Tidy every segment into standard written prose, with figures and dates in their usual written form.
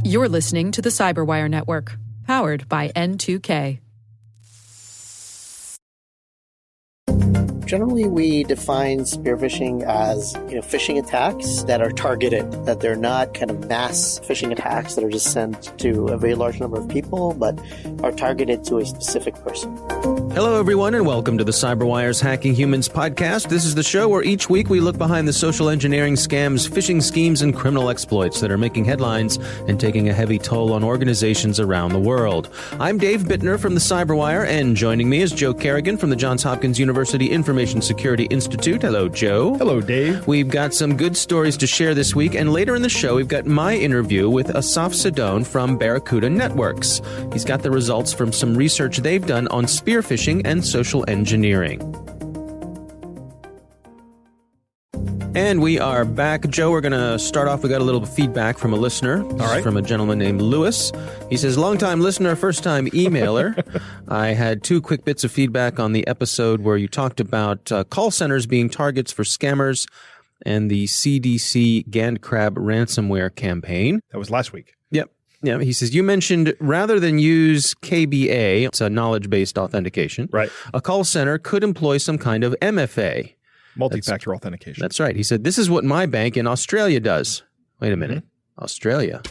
You're listening to the Cyberwire Network, powered by N2K. Generally, we define spear phishing as phishing attacks that are targeted, that they're not kind of mass phishing attacks that are just sent to a very large number of people, but are targeted to a specific person. Hello, everyone, and welcome to the Cyberwire's Hacking Humans podcast. This is the show where each week we look behind the social engineering scams, phishing schemes, and criminal exploits that are making headlines and taking a heavy toll on organizations around the world. I'm Dave Bittner from the Cyberwire, and joining me is Joe Kerrigan from the Johns Hopkins University Information Security Institute. Hello, Joe. Hello, Dave. We've got some good stories to share this week, and later in the show, we've got my interview with Asaf Sedone from Barracuda Networks. He's got the results from some research they've done on spear phishing and social engineering. And we are back. Joe, we're going to start off. We got a little feedback from a listener. All right. From a gentleman named Lewis. He says, long-time listener, first-time emailer. I had two quick bits of feedback on the episode where you talked about call centers being targets for scammers and the CDC GandCrab ransomware campaign. That was last week. Yep. Yeah, he says, you mentioned rather than use KBA, it's a knowledge-based authentication, right? A call center could employ some kind of MFA. Multi-factor authentication. That's right. He said, this is what my bank in Australia does. Wait a minute. Australia.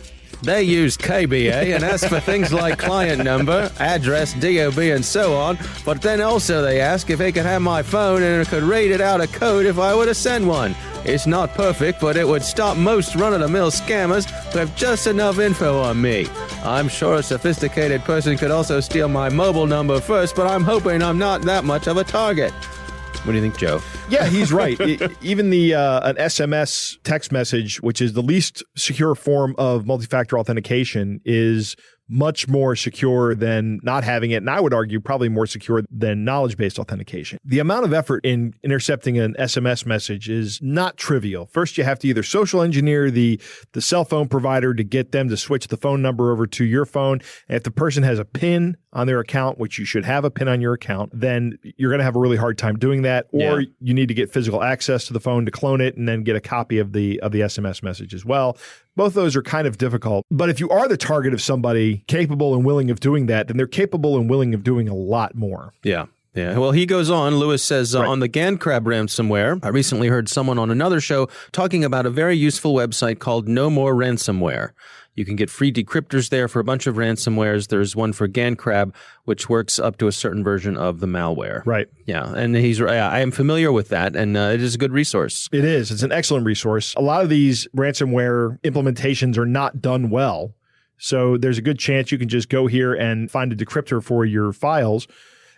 They use KBA and ask for things like client number, address, DOB, and so on. But then also they ask if they could have my phone and it could read it out a code if I were to send one. It's not perfect, but it would stop most run-of-the-mill scammers who have just enough info on me. I'm sure a sophisticated person could also steal my mobile number first, but I'm hoping I'm not that much of a target. What do you think, Joe? Yeah, he's right. Even an SMS text message, which is the least secure form of multi-factor authentication, is much more secure than not having it. And I would argue probably more secure than knowledge-based authentication. The amount of effort in intercepting an SMS message is not trivial. First, you have to either social engineer the cell phone provider to get them to switch the phone number over to your phone. And if the person has a PIN on their account, which you should have a PIN on your account, then you're going to have a really hard time doing that. Or you need to get physical access to the phone to clone it and then get a copy of the SMS message as well. Both those are kind of difficult. But if you are the target of somebody capable and willing of doing that, then they're capable and willing of doing a lot more. Yeah. Yeah. Well, he goes on. Lewis says, on the GandCrab ransomware, I recently heard someone on another show talking about a very useful website called No More Ransomware. You can get free decryptors there for a bunch of ransomwares. There's one for GandCrab, which works up to a certain version of the malware. Right. Yeah. And I am familiar with that, and it is a good resource. It is. It's an excellent resource. A lot of these ransomware implementations are not done well. So there's a good chance you can just go here and find a decryptor for your files,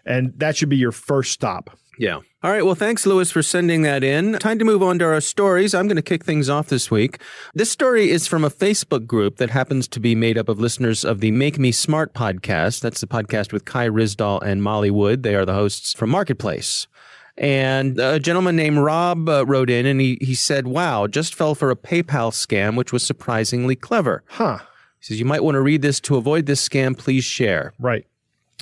and that should be your first stop. Yeah. All right. Well, thanks, Lewis, for sending that in. Time to move on to our stories. I'm going to kick things off this week. This story is from a Facebook group that happens to be made up of listeners of the Make Me Smart podcast. That's the podcast with Kai Risdal and Molly Wood. They are the hosts from Marketplace. And a gentleman named Rob wrote in, and he said, wow, just fell for a PayPal scam, which was surprisingly clever. Huh. He says, you might want to read this. To avoid this scam, please share. Right.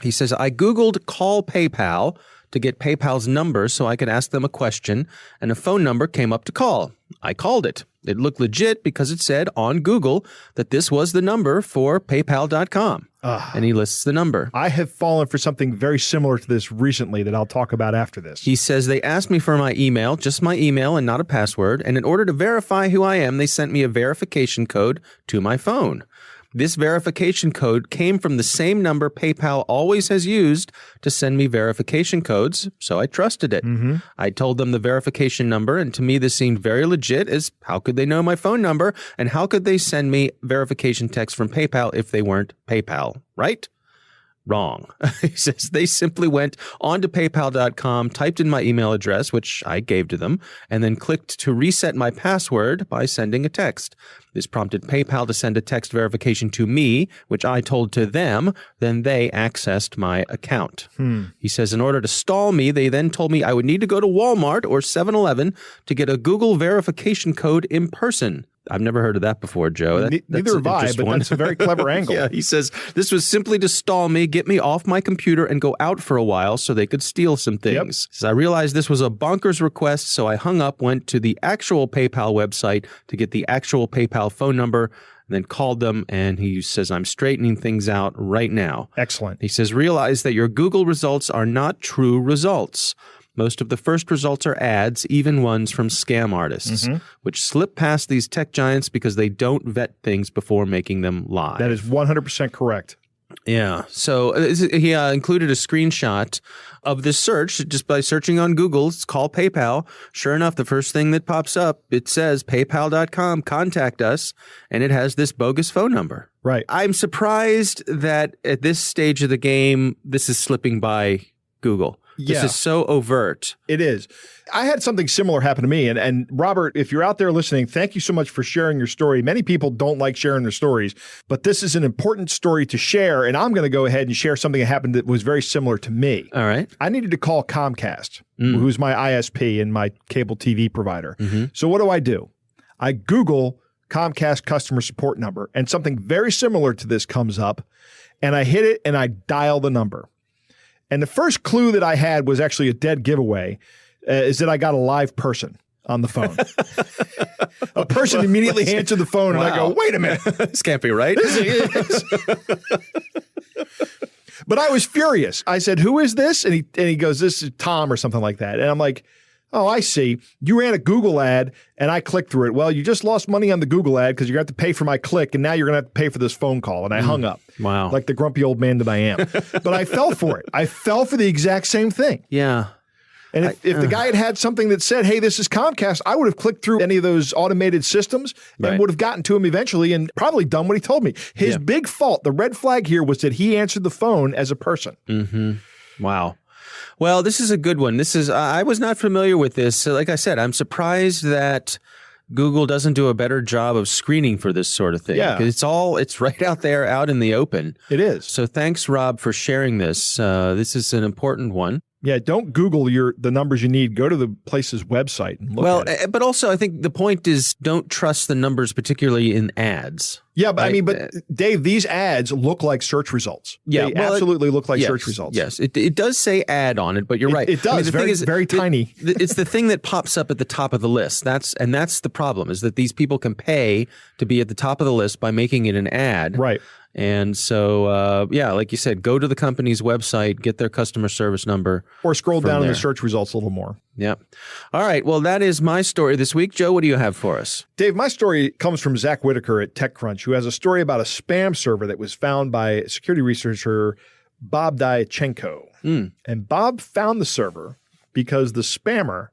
He says, I Googled call PayPal to get PayPal's number so I could ask them a question, and a phone number came up to call. I called it. It looked legit because it said on Google that this was the number for PayPal.com. And he lists the number. I have fallen for something very similar to this recently that I'll talk about after this. He says they asked me for my email, just my email and not a password, and in order to verify who I am, they sent me a verification code to my phone. This verification code came from the same number PayPal always has used to send me verification codes, so I trusted it. Mm-hmm. I told them the verification number, and to me this seemed very legit, as how could they know my phone number, and how could they send me verification text from PayPal if they weren't PayPal, right? Wrong. He says they simply went onto PayPal.com, typed in my email address, which I gave to them, and then clicked to reset my password by sending a text. This prompted PayPal to send a text verification to me, which I told to them. Then they accessed my account. He says in order to stall me, they then told me I would need to go to Walmart or 7-Eleven to get a Google verification code in person. I've never heard of that before, Joe. Neither have I, but that's a very clever angle. Yeah, he says, this was simply to stall me, get me off my computer, and go out for a while so they could steal some things. Yep. He says, I realized this was a bonkers request, so I hung up, went to the actual PayPal website to get the actual PayPal phone number, and then called them, and he says, I'm straightening things out right now. Excellent. He says, realize that your Google results are not true results. Most of the first results are ads, even ones from scam artists, which slip past these tech giants because they don't vet things before making them live. That is 100% correct. Yeah. So he included a screenshot of this search just by searching on Google. It's called PayPal. Sure enough, the first thing that pops up, it says paypal.com, contact us, and it has this bogus phone number. Right. I'm surprised that at this stage of the game, this is slipping by Google. Yeah. This is so overt. It is. I had something similar happen to me. And Robert, if you're out there listening, thank you so much for sharing your story. Many people don't like sharing their stories, but this is an important story to share. And I'm going to go ahead and share something that happened that was very similar to me. All right. I needed to call Comcast, who's my ISP and my cable TV provider. So what do? I Google Comcast customer support number, and something very similar to this comes up, and I hit it and I dial the number. And the first clue that I had was actually a dead giveaway, is that I got a live person on the phone. A person immediately answered the phone, and I go, wait a minute. This can't be right. But I was furious. I said, who is this? And he goes, this is Tom or something like that. And I'm like, oh, I see. You ran a Google ad, and I clicked through it. Well, you just lost money on the Google ad because you're going to have to pay for my click, and now you're going to have to pay for this phone call. And I hung up. Wow. Like the grumpy old man that I am. But I fell for it. I fell for the exact same thing. Yeah. And if the guy had something that said, hey, this is Comcast, I would have clicked through any of those automated systems and would have gotten to him eventually and probably done what he told me. His big fault, the red flag here, was that he answered the phone as a person. Wow. Well, this is a good one. I was not familiar with this. So like I said, I'm surprised that Google doesn't do a better job of screening for this sort of thing. Yeah. 'Cause it's right out there, out in the open. It is. So thanks, Rob, for sharing this. This is an important one. Yeah, don't Google the numbers you need. Go to the place's website and look at it. But also I think the point is don't trust the numbers, particularly in ads. Yeah, but Dave, these ads look like search results. Yeah, they absolutely look like search results. Yes, it does say ad on it, but you're right. It does. The thing is, very tiny. It's the thing that pops up at the top of the list. That's the problem, is that these people can pay to be at the top of the list by making it an ad. Right. And so, like you said, go to the company's website, get their customer service number. Or scroll down in the search results a little more. Yeah. All right. Well, that is my story this week. Joe, what do you have for us? Dave, my story comes from Zach Whitaker at TechCrunch, who has a story about a spam server that was found by security researcher Bob Diachenko. And Bob found the server because the spammer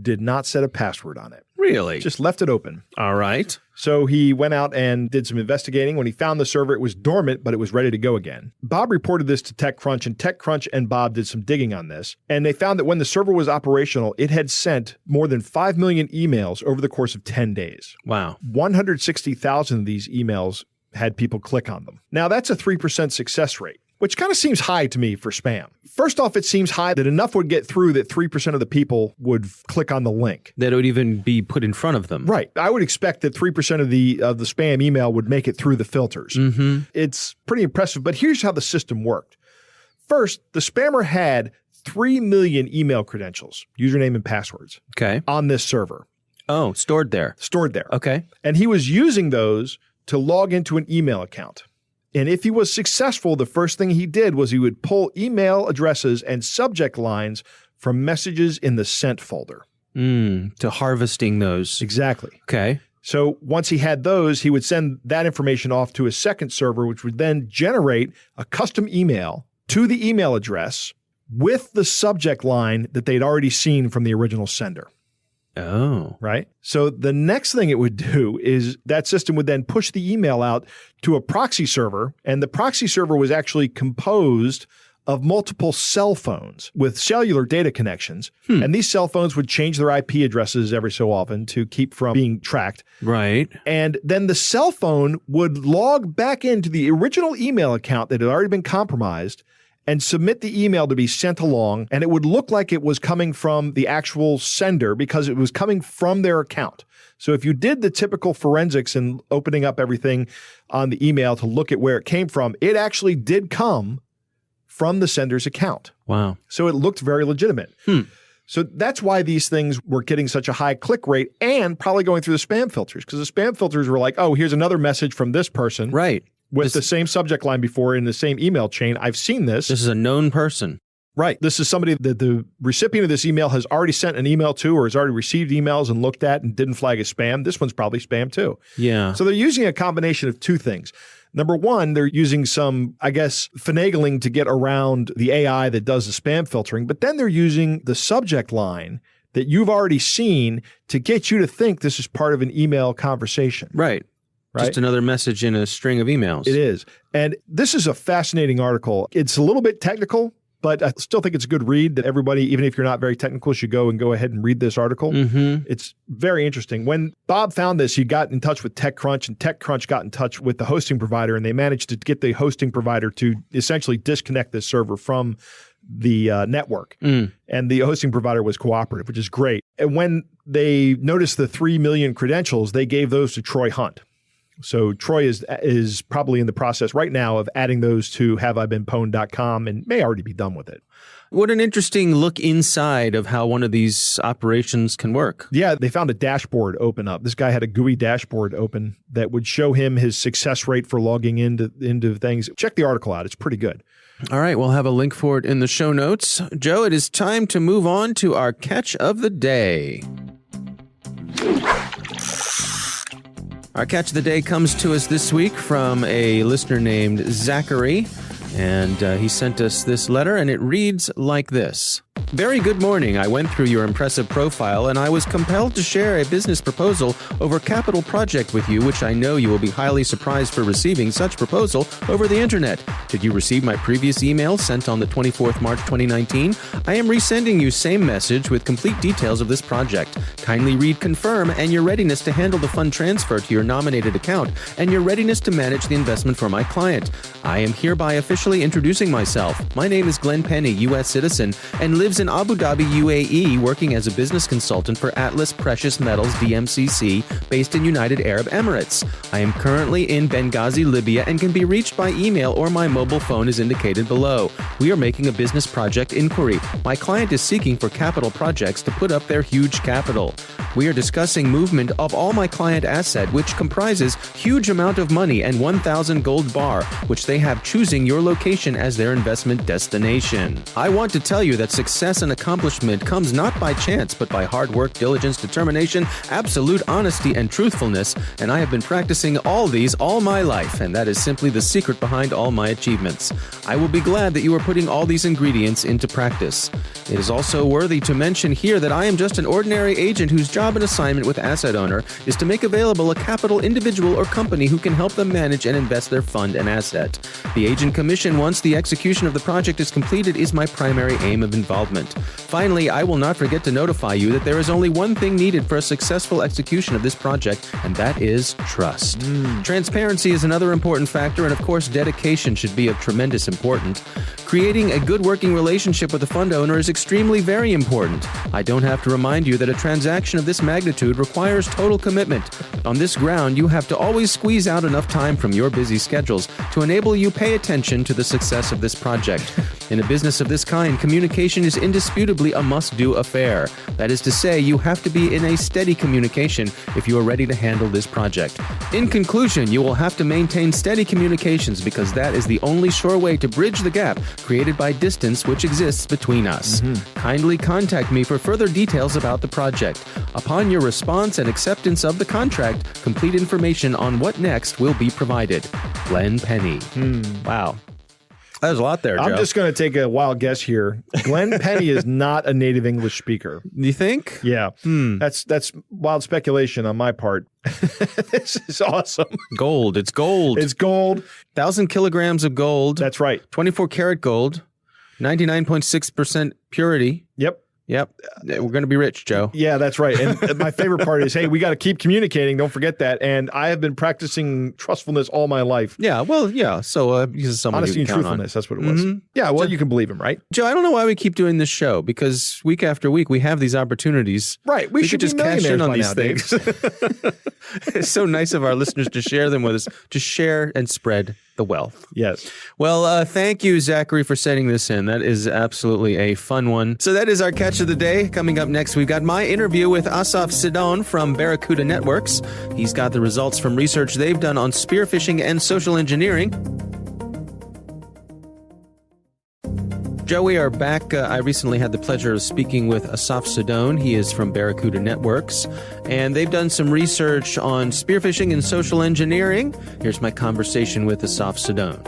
did not set a password on it. Really? Just left it open. All right. So he went out and did some investigating. When he found the server, it was dormant, but it was ready to go again. Bob reported this to TechCrunch, and TechCrunch and Bob did some digging on this. And they found that when the server was operational, it had sent more than 5 million emails over the course of 10 days. Wow. 160,000 of these emails had people click on them. Now, that's a 3% success rate, which kind of seems high to me for spam. First off, it seems high that enough would get through that 3% of the people would click on the link. That it would even be put in front of them. Right. I would expect that 3% of the spam email would make it through the filters. It's pretty impressive, but here's how the system worked. First, the spammer had 3 million email credentials, username and passwords, on this server. Oh, stored there. Stored there. Okay. And he was using those to log into an email account. And if he was successful, the first thing he did was he would pull email addresses and subject lines from messages in the sent folder. To harvesting those. Exactly. Okay. So once he had those, he would send that information off to a second server, which would then generate a custom email to the email address with the subject line that they'd already seen from the original sender. Oh. Right? So the next thing it would do is that system would then push the email out to a proxy server, and the proxy server was actually composed of multiple cell phones with cellular data connections. And these cell phones would change their IP addresses every so often to keep from being tracked. Right. And then the cell phone would log back into the original email account that had already been compromised and submit the email to be sent along, and it would look like it was coming from the actual sender because it was coming from their account. So if you did the typical forensics and opening up everything on the email to look at where it came from, it actually did come from the sender's account. Wow. So it looked very legitimate. So that's why these things were getting such a high click rate and probably going through the spam filters, because the spam filters were like, oh, here's another message from this person. Right. With the same subject line before in the same email chain. I've seen this. This is a known person. Right. This is somebody that the recipient of this email has already sent an email to or has already received emails and looked at and didn't flag as spam. This one's probably spam too. Yeah. So they're using a combination of two things. Number one, they're using some, I guess, finagling to get around the AI that does the spam filtering, but then they're using the subject line that you've already seen to get you to think this is part of an email conversation. Right. Just another message in a string of emails. It is. And this is a fascinating article. It's a little bit technical, but I still think it's a good read that everybody, even if you're not very technical, should go ahead and read this article. It's very interesting. When Bob found this, he got in touch with TechCrunch, and TechCrunch got in touch with the hosting provider, and they managed to get the hosting provider to essentially disconnect this server from the network. And the hosting provider was cooperative, which is great. And when they noticed the 3 million credentials, they gave those to Troy Hunt. So Troy is probably in the process right now of adding those to haveibeenpwned.com and may already be done with it. What an interesting look inside of how one of these operations can work. Yeah, they found a dashboard open up. This guy had a GUI dashboard open that would show him his success rate for logging into things. Check the article out. It's pretty good. All right, we'll have a link for it in the show notes. Joe, it is time to move on to our catch of the day. Our catch of the day comes to us this week from a listener named Zachary, and he sent us this letter, and it reads like this. Very good morning. I went through your impressive profile, and I was compelled to share a business proposal over capital project with you, which I know you will be highly surprised for receiving such proposal over the internet. Did you receive my previous email sent on the 24th March 2019? I am resending you same message with complete details of this project. Kindly read confirm and your readiness to handle the fund transfer to your nominated account and your readiness to manage the investment for my client. I am hereby officially introducing myself. My name is Glenn Penny, U.S. citizen, and lives in Abu Dhabi, UAE, working as a business consultant for Atlas Precious Metals DMCC, based in United Arab Emirates. I am currently in Benghazi, Libya, and can be reached by email or my mobile phone as indicated below. We are making a business project inquiry. My client is seeking for capital projects to put up their huge capital. We are discussing movement of all my client asset, which comprises huge amount of money and 1,000 gold bar, which they have choosing your location as their investment destination. I want to tell you that success and accomplishment comes not by chance, but by hard work, diligence, determination, absolute honesty, and truthfulness, and I have been practicing all these all my life, and that is simply the secret behind all my achievements. I will be glad that you are putting all these ingredients into practice. It is also worthy to mention here that I am just an ordinary agent whose job and assignment with asset owner is to make available a capital individual or company who can help them manage and invest their fund and asset. The agent commission, once the execution of the project is completed, is my primary aim of involvement. Finally, I will not forget to notify you that there is only one thing needed for a successful execution of this project, and that is trust. Transparency is another important factor, and of course, dedication should be of tremendous importance. Creating a good working relationship with a fund owner is extremely very important. I don't have to remind you that a transaction of this magnitude requires total commitment. On this ground, you have to always squeeze out enough time from your busy schedules to enable you pay attention to the success of this project. In a business of this kind, communication is indisputably a must-do affair. That is to say, you have to be in a steady communication if you are ready to handle this project. In conclusion, you will have to maintain steady communications because that is the only sure way to bridge the gap created by distance which exists between us. Kindly contact me for further details about the project. Upon your response and acceptance of the contract, complete information on what next will be provided. Glenn Penny. Wow. There's a lot there, Joe. I'm just going to take a wild guess here. Glenn Penny is not a native English speaker. You think? Yeah. That's wild speculation on my part. This is awesome. Gold. It's gold. It's gold. 1,000 kilograms of gold. That's right. 24 karat gold. 99.6% purity. Yep. Yep. We're going to be rich, Joe. Yeah, that's right. And my favorite part is, hey, we got to keep communicating. Don't forget that. And I have been practicing trustfulness all my life. Yeah. Well, yeah. So this is someone Honesty you and can count truthfulness. on. That's what it was. Yeah. Well, you can believe him, right? Joe, I don't know why we keep doing this show, because week after week we have these opportunities. Right. We should could just be cash in millionaires on by these now, things. It's so nice of our listeners to share them with us, to share and spread the wealth. Yes. Well, thank you, Zachary, for sending this in. That is absolutely a fun one. So that is our catch of the day. Coming up next, we've got my interview with Asaf Sidon from Barracuda Networks. He's got the results from research they've done on spearphishing and social engineering. Joe, we are back. I recently had the pleasure of speaking with Asaf Sidon. He is from Barracuda Networks, and they've done some research on spearphishing and social engineering. Here's my conversation with Asaf Sidon.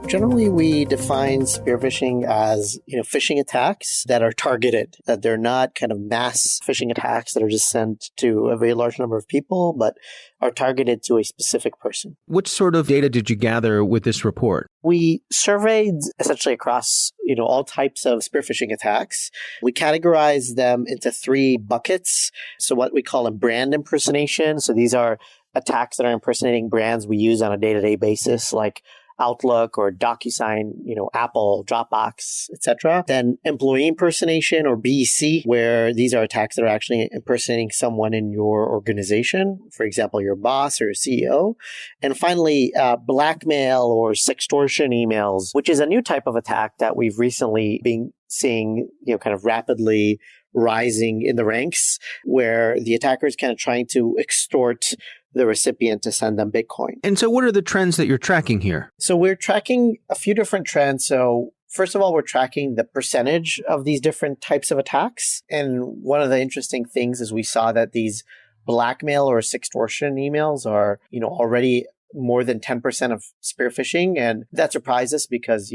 Generally, we define spearphishing as, phishing attacks that are targeted, that they're not kind of mass phishing attacks that are just sent to a very large number of people, but are targeted to a specific person. What sort of data did you gather with this report? We surveyed essentially across, all types of spearphishing attacks. We categorized them into 3 buckets. So what we call them brand impersonation. So these are attacks that are impersonating brands we use on a day-to-day basis, like Outlook or DocuSign, Apple, Dropbox, etc. Then employee impersonation, or BEC, where these are attacks that are actually impersonating someone in your organization, for example, your boss or your CEO. And finally, blackmail or sextortion emails, which is a new type of attack that we've recently been seeing, kind of rapidly rising in the ranks, where the attacker is kind of trying to extort the recipient to send them Bitcoin. And so what are the trends that you're tracking here? So we're tracking a few different trends. So first of all, we're tracking the percentage of these different types of attacks. And one of the interesting things is we saw that these blackmail or sextortion emails are, already more than 10% of spearphishing. And that surprised us because,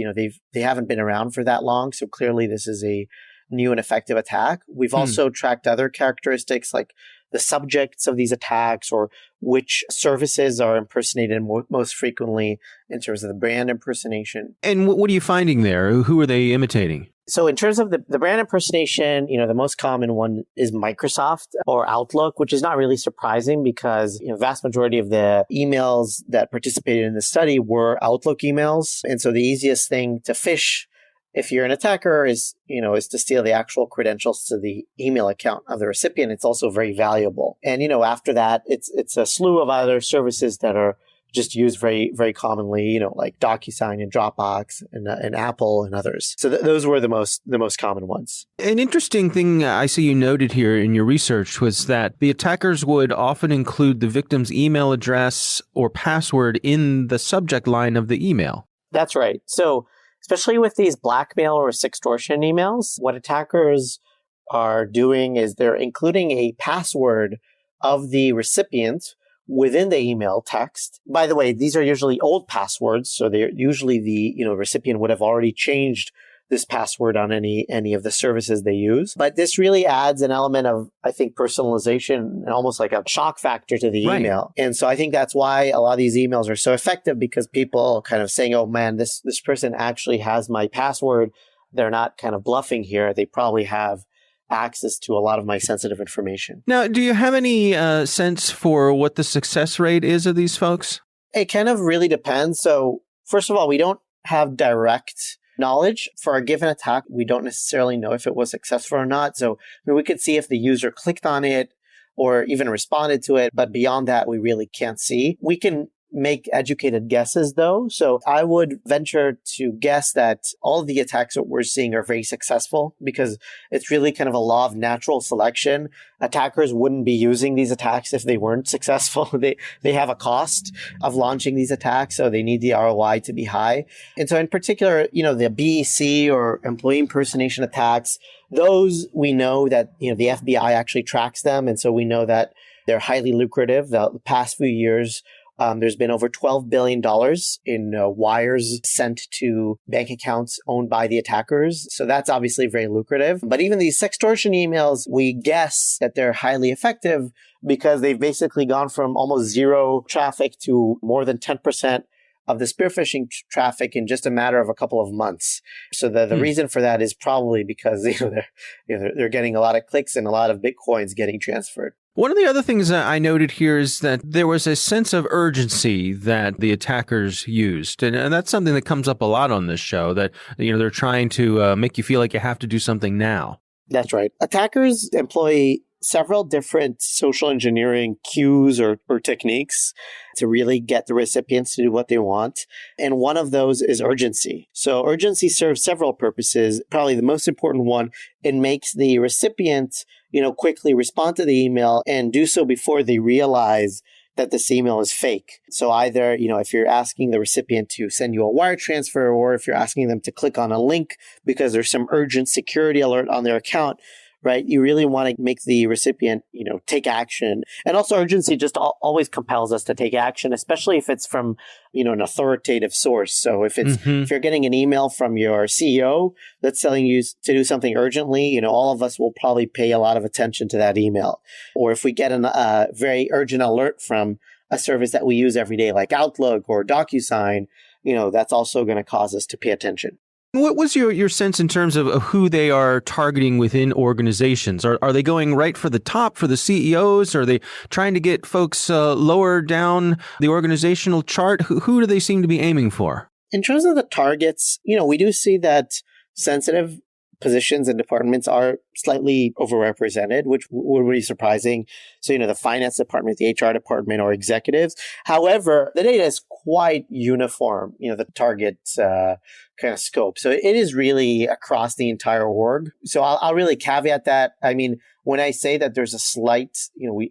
they haven't been around for that long. So clearly this is a new and effective attack. We've also tracked other characteristics like the subjects of these attacks, or which services are impersonated most frequently in terms of the brand impersonation. And what are you finding there? Who are they imitating? So in terms of the brand impersonation, the most common one is Microsoft or Outlook, which is not really surprising because, vast majority of the emails that participated in the study were Outlook emails. And so the easiest thing to phish if you're an attacker is to steal the actual credentials to the email account of the recipient. It's also very valuable. And, after that, it's a slew of other services that are just used very, very commonly, like DocuSign and Dropbox and Apple and others. So those were the most common ones. An interesting thing I see you noted here in your research was that the attackers would often include the victim's email address or password in the subject line of the email. That's right. So especially with these blackmail or sextortion emails, what attackers are doing is they're including a password of the recipient within the email text. By the way, these are usually old passwords, so they're usually the recipient would have already changed this password on any of the services they use. But this really adds an element of, I think, personalization and almost like a shock factor to the email. And so I think that's why a lot of these emails are so effective, because people kind of saying, oh man, this person actually has my password. They're not kind of bluffing here. They probably have access to a lot of my sensitive information. Now, do you have any sense for what the success rate is of these folks? It kind of really depends. So first of all, we don't have direct knowledge for a given attack. We don't necessarily know if it was successful or not. So we could see if the user clicked on it or even responded to it. But beyond that, we really can't see. We can make educated guesses though. So I would venture to guess that all of the attacks that we're seeing are very successful, because it's really kind of a law of natural selection. Attackers wouldn't be using these attacks if they weren't successful. They have a cost of launching these attacks, so they need the ROI to be high. And so in particular, the BEC or employee impersonation attacks, those we know that, the FBI actually tracks them. And so we know that they're highly lucrative. The past few years, there's been over $12 billion in wires sent to bank accounts owned by the attackers. So that's obviously very lucrative. But even these sextortion emails, we guess that they're highly effective because they've basically gone from almost zero traffic to more than 10% of the spear phishing traffic in just a matter of a couple of months. So the reason for that is probably because they're getting a lot of clicks and a lot of Bitcoins getting transferred. One of the other things that I noted here is that there was a sense of urgency that the attackers used. And that's something that comes up a lot on this show, that they're trying to make you feel like you have to do something now. That's right. Attackers employ several different social engineering cues or techniques to really get the recipients to do what they want. And one of those is urgency. So urgency serves several purposes. Probably the most important one, it makes the recipient, quickly respond to the email and do so before they realize that this email is fake. So either, if you're asking the recipient to send you a wire transfer, or if you're asking them to click on a link because there's some urgent security alert on their account, right? You really want to make the recipient, take action. And also urgency just always compels us to take action, especially if it's from, an authoritative source. So if it's, if you're getting an email from your CEO that's telling you to do something urgently, all of us will probably pay a lot of attention to that email. Or if we get a very urgent alert from a service that we use every day, like Outlook or DocuSign, that's also going to cause us to pay attention. What was your sense in terms of who they are targeting within organizations? Are they going right for the top, for the CEOs? Are they trying to get folks lower down the organizational chart? Who do they seem to be aiming for? In terms of the targets, we do see that sensitive positions and departments are slightly overrepresented, which would be surprising. So, the finance department, the HR department, or executives. However, the data is quite uniform, the target kind of scope. So it is really across the entire org. So I'll really caveat that. I mean, when I say that there's a slight,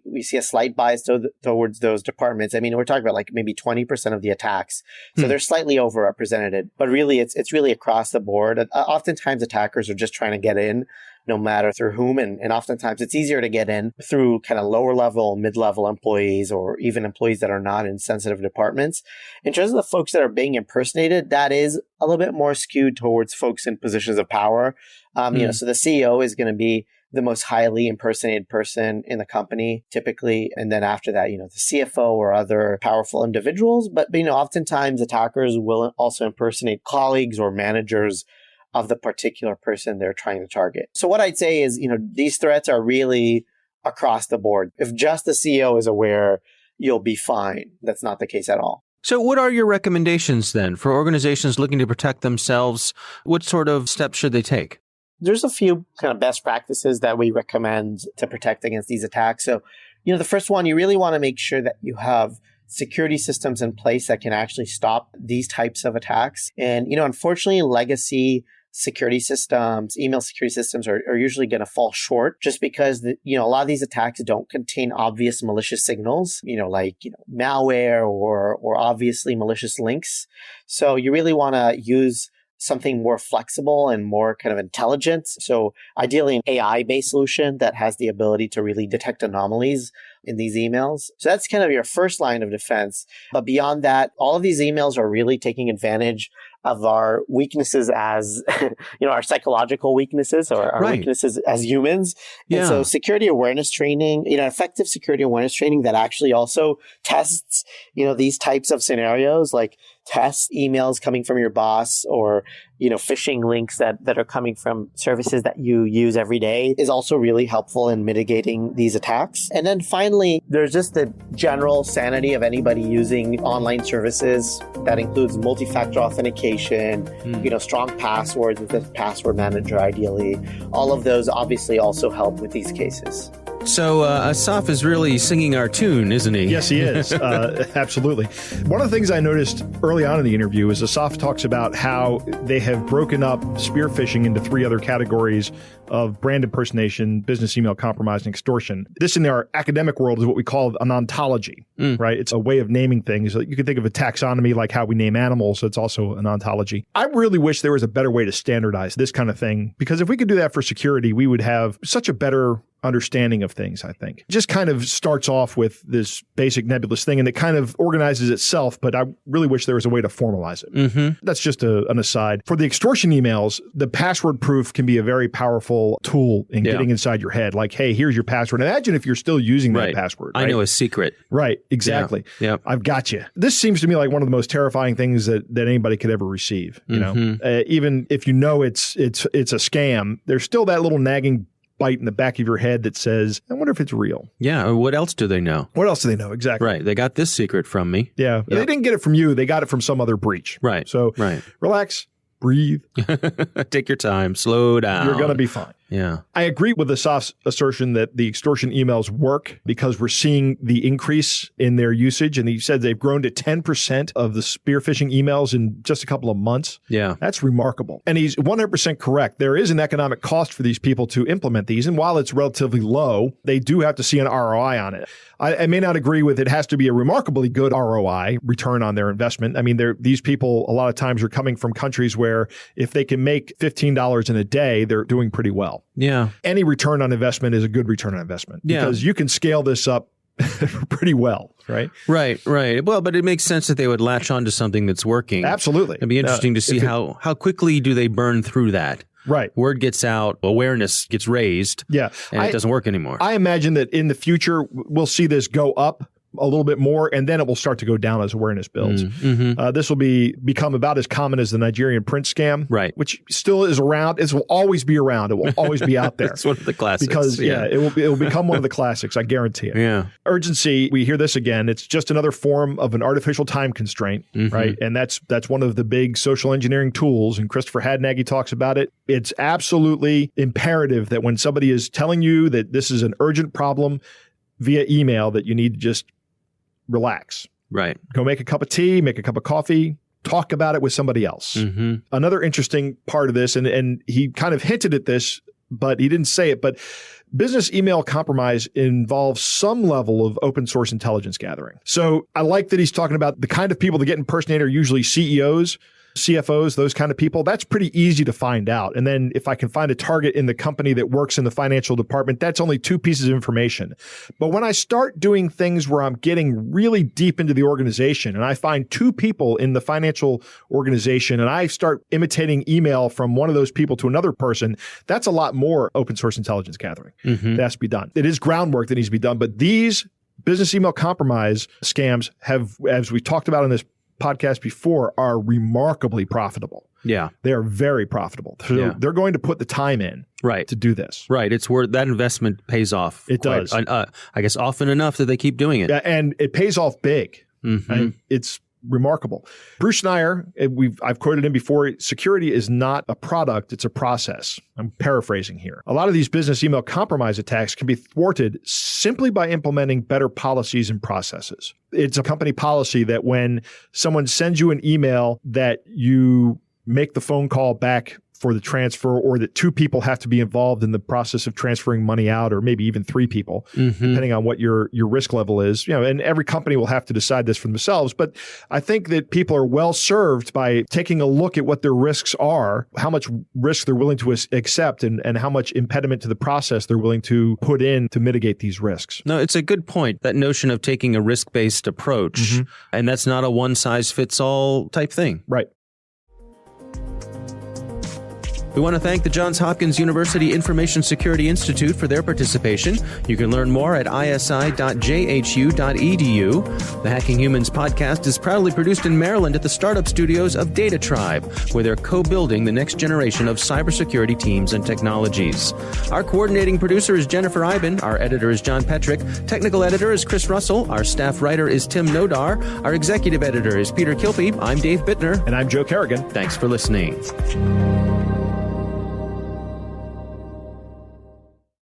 we see a slight bias towards those departments, I mean, we're talking about like maybe 20% of the attacks. So they're slightly overrepresented, but really it's really across the board. Oftentimes attackers are just trying to get in, no matter through whom. And oftentimes it's easier to get in through kind of lower level, mid-level employees, or even employees that are not in sensitive departments. In terms of the folks that are being impersonated, that is a little bit more skewed towards folks in positions of power. So the CEO is going to be the most highly impersonated person in the company, typically. And then after that, the CFO or other powerful individuals. But, oftentimes attackers will also impersonate colleagues or managers of the particular person they're trying to target. So what I'd say is, these threats are really across the board. If just the CEO is aware, you'll be fine. That's not the case at all. So what are your recommendations then for organizations looking to protect themselves? What sort of steps should they take? There's a few kind of best practices that we recommend to protect against these attacks. So, the first one, you really want to make sure that you have security systems in place that can actually stop these types of attacks. And, unfortunately, legacy security systems, email security systems are usually going to fall short just because, a lot of these attacks don't contain obvious malicious signals, like, malware or obviously malicious links. So you really want to use something more flexible and more kind of intelligent. So ideally an AI-based solution that has the ability to really detect anomalies in these emails. So that's kind of your first line of defense. But beyond that, all of these emails are really taking advantage of our weaknesses as, our psychological weaknesses or our weaknesses as humans. And so security awareness training, effective security awareness training that actually also tests, these types of scenarios, like tests emails coming from your boss or, phishing links that are coming from services that you use every day is also really helpful in mitigating these attacks. And then finally, there's just the general sanity of anybody using online services that includes multi-factor authentication, strong passwords with a password manager, ideally. All of those obviously also help with these cases. So Asaf is really singing our tune, isn't he? Yes, he is. Absolutely. One of the things I noticed early on in the interview is Asaf talks about how they have broken up spear phishing into 3 other categories of brand impersonation, business email compromise, and extortion. This in our academic world is what we call an ontology, right? It's a way of naming things. You can think of a taxonomy like how we name animals. So it's also an ontology. I really wish there was a better way to standardize this kind of thing, because if we could do that for security, we would have such a better understanding of things, I think. Just kind of starts off with this basic nebulous thing, and it kind of organizes itself, but I really wish there was a way to formalize it. That's just an aside. For the extortion emails, the password proof can be a very powerful tool in getting inside your head. Like, hey, here's your password. Imagine if you're still using that password. Right? I know a secret. Right, exactly. Yeah. I've got you. This seems to me like one of the most terrifying things that anybody could ever receive. You know, even if you know it's a scam, there's still that little nagging bite in the back of your head that says, I wonder if it's real. Yeah. Or what else do they know? What else do they know? Exactly. Right. They got this secret from me. Yeah. They didn't get it from you. They got it from some other breach. Right. So relax, breathe. Take your time. Slow down. You're going to be fine. Yeah. I agree with the soft assertion that the extortion emails work because we're seeing the increase in their usage. And he said they've grown to 10% of the spear phishing emails in just a couple of months. Yeah. That's remarkable. And he's 100% correct. There is an economic cost for these people to implement these. And while it's relatively low, they do have to see an ROI on it. I may not agree with it has to be a remarkably good ROI, return on their investment. I mean, these people a lot of times are coming from countries where if they can make $15 in a day, they're doing pretty well. Yeah. Any return on investment is a good return on investment because you can scale this up pretty well, right? Right. Well, but it makes sense that they would latch onto something that's working. Absolutely. It'd be interesting to see how quickly do they burn through that. Right. Word gets out, awareness gets raised. Yeah. And it doesn't work anymore. I imagine that in the future, we'll see this go up a little bit more, and then it will start to go down as awareness builds. This will become about as common as the Nigerian prince scam, right? Which still is around. It will always be around. It will always be out there. It's one of the classics. Because it will become one of the classics. I guarantee it. Yeah. Urgency. We hear this again. It's just another form of an artificial time constraint, right? And that's one of the big social engineering tools. And Christopher Hadnagy talks about it. It's absolutely imperative that when somebody is telling you that this is an urgent problem via email, that you need to just relax. Right. Go make a cup of tea, make a cup of coffee, talk about it with somebody else. Another interesting part of this, and he kind of hinted at this, but he didn't say it, but business email compromise involves some level of open source intelligence gathering. So I like that he's talking about the kind of people that get impersonated are usually CEOs, CFOs, those kind of people. That's pretty easy to find out. And then if I can find a target in the company that works in the financial department, that's only 2 pieces of information. But when I start doing things where I'm getting really deep into the organization and I find 2 people in the financial organization and I start imitating email from one of those people to another person, that's a lot more open source intelligence gathering that has to be done. It is groundwork that needs to be done. But these business email compromise scams have, as we talked about in this podcast before, are remarkably profitable. Yeah. They are very profitable. So they're going to put the time in to do this. Right. It's where that investment pays off. It does. I guess often enough that they keep doing it. Yeah, and it pays off big. And it's remarkable. Bruce Schneier, I've quoted him before, security is not a product, it's a process. I'm paraphrasing here. A lot of these business email compromise attacks can be thwarted simply by implementing better policies and processes. It's a company policy that when someone sends you an email that you make the phone call back for the transfer, or that 2 people have to be involved in the process of transferring money out, or maybe even 3 people, depending on what your risk level is. And every company will have to decide this for themselves. But I think that people are well served by taking a look at what their risks are, how much risk they're willing to accept, and how much impediment to the process they're willing to put in to mitigate these risks. No, it's a good point, that notion of taking a risk-based approach. And that's not a one-size-fits-all type thing. Right. We want to thank the Johns Hopkins University Information Security Institute for their participation. You can learn more at isi.jhu.edu. The Hacking Humans podcast is proudly produced in Maryland at the startup studios of Data Tribe, where they're co-building the next generation of cybersecurity teams and technologies. Our coordinating producer is Jennifer Iben. Our editor is John Petrick. Technical editor is Chris Russell. Our staff writer is Tim Nodar. Our executive editor is Peter Kilpe. I'm Dave Bittner. And I'm Joe Kerrigan. Thanks for listening.